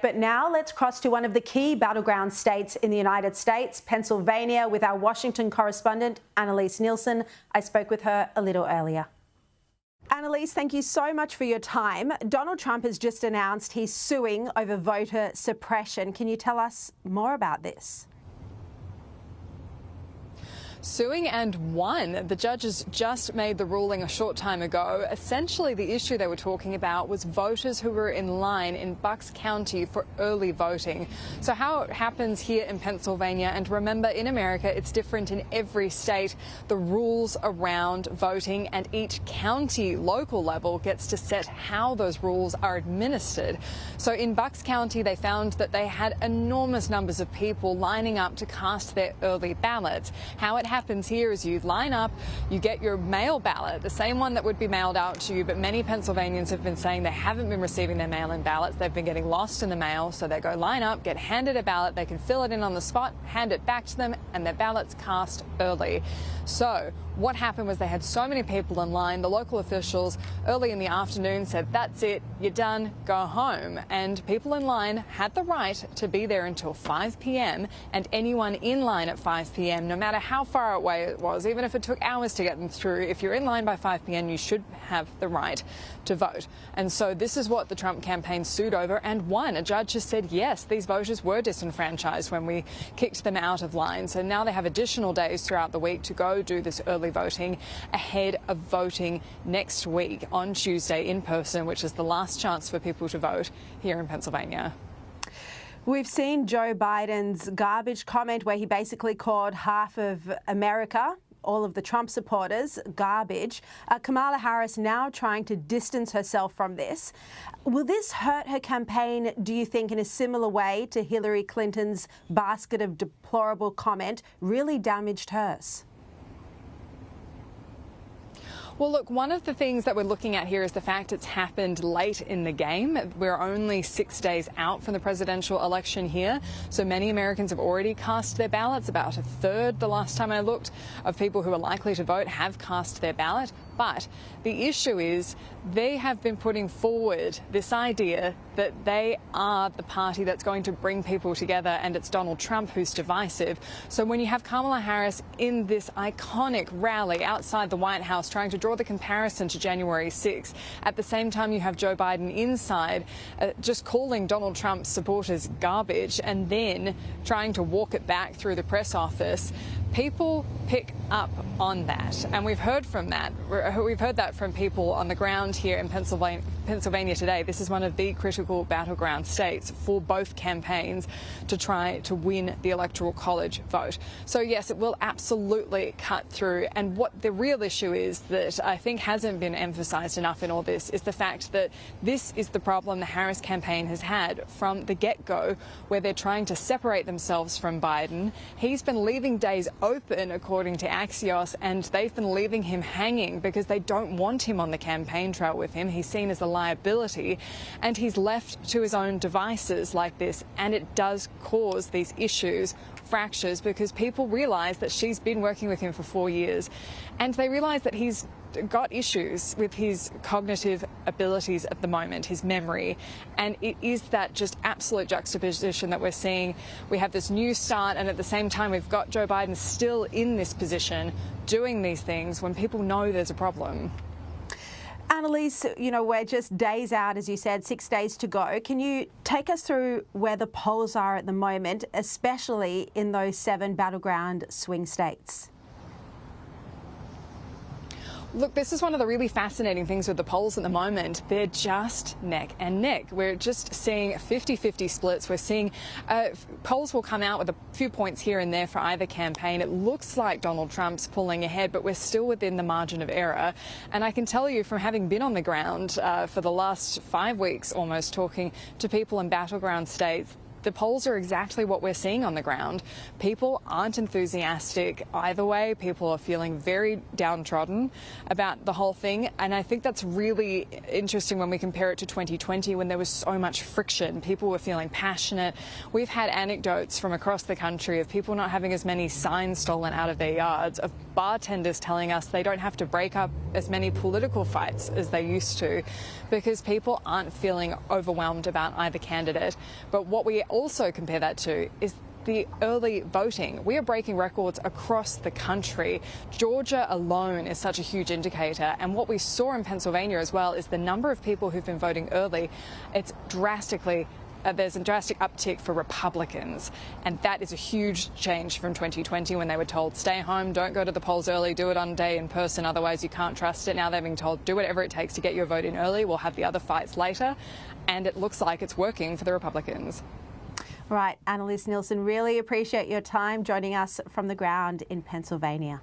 But now let's cross to one of the key battleground states in the United States, Pennsylvania, with our Washington correspondent, Annalise Nielsen. I spoke with her a little earlier. Annalise, thank you so much for your time. Donald Trump has just announced he's suing over voter suppression. Can you tell us more about this? Suing and won. The judges just made the ruling a short time ago. Essentially, the issue they were talking about was voters who were in line in Bucks County for early voting. So how it happens here in Pennsylvania, and remember, in America, it's different in every state, the rules around voting, and each county local level gets to set how those rules are administered. So in Bucks County, they found that they had enormous numbers of people lining up to cast their early ballots. How it happens here is you line up, you get your mail ballot, the same one that would be mailed out to you, but many Pennsylvanians have been saying they haven't been receiving their mail-in ballots. They've been getting lost in the mail, so they go line up, get handed a ballot, they can fill it in on the spot, hand it back to them, and their ballot's cast early. So what happened was they had so many people in line, the local officials early in the afternoon said, that's it, you're done, go home. And people in line had the right to be there until 5 p.m. and anyone in line at 5 p.m., no matter how far away it was, even if it took hours to get them through, if you're in line by 5 p.m, you should have the right to vote. And so this is what the Trump campaign sued over and won. A judge has said, yes, these voters were disenfranchised when we kicked them out of line. So now they have additional days throughout the week to go do this early voting ahead of voting next week on Tuesday in person, which is the last chance for people to vote here in Pennsylvania. We've seen Joe Biden's garbage comment where he basically called half of America, all of the Trump supporters, garbage. Kamala Harris now trying to distance herself from this. Will this hurt her campaign, do you think, in a similar way to Hillary Clinton's basket of deplorable comment really damaged hers? Well, look, one of the things that we're looking at here is the fact it's happened late in the game. We're only 6 days out from the presidential election here, so many Americans have already cast their ballots. About a third, the last time I looked, of people who are likely to vote have cast their ballot. But the issue is they have been putting forward this idea that they are the party that's going to bring people together, and it's Donald Trump who's divisive. So when you have Kamala Harris in this iconic rally outside the White House trying to draw the comparison to January 6th, at the same time you have Joe Biden inside just calling Donald Trump's supporters garbage and then trying to walk it back through the press office, people pick up on that. And we've heard from that. We've heard that from people on the ground here in Pennsylvania today. This is one of the critical battleground states for both campaigns to try to win the Electoral College vote. So yes, it will absolutely cut through. And what the real issue is that I think hasn't been emphasized enough in all this is the fact that this is the problem the Harris campaign has had from the get-go, where they're trying to separate themselves from Biden. He's been leaving days open, according to Axios, and they've been leaving him hanging because they don't want him on the campaign trail with him. He's seen as a liability, and he's left to his own devices like this, and it does cause these issues, fractures, because people realise that she's been working with him for 4 years, and they realise that he's got issues with his cognitive abilities at the moment, his memory, and it is that just absolute juxtaposition that we're seeing. We have this new start, and at the same time we've got Joe Biden still in this position doing these things when people know there's a problem. Annalise, you know, we're just days out, as you said, 6 days to go. Can you take us through where the polls are at the moment, especially in those 7 battleground swing states? Look, this is one of the really fascinating things with the polls at the moment. They're just neck and neck. We're just seeing 50-50 splits. We're seeing polls will come out with a few points here and there for either campaign. It looks like Donald Trump's pulling ahead, but we're still within the margin of error. And I can tell you from having been on the ground for the last 5 weeks almost, talking to people in battleground states, the polls are exactly what we're seeing on the ground. People aren't enthusiastic either way. People are feeling very downtrodden about the whole thing. And I think that's really interesting when we compare it to 2020, when there was so much friction. People were feeling passionate. We've had anecdotes from across the country of people not having as many signs stolen out of their yards, of bartenders telling us they don't have to break up as many political fights as they used to because people aren't feeling overwhelmed about either candidate. But what we also compare that to is the early voting. We are breaking records across the country. Georgia alone is such a huge indicator. And what we saw in Pennsylvania as well is the number of people who've been voting early. It's drastically there's a drastic uptick for Republicans, and that is a huge change from 2020 when they were told stay home, don't go to the polls early, do it on a day in person, otherwise you can't trust it. Now they're being told do whatever it takes to get your vote in early, we'll have the other fights later, and it looks like it's working for the Republicans. Right, Annalise Nielsen, really appreciate your time joining us from the ground in Pennsylvania.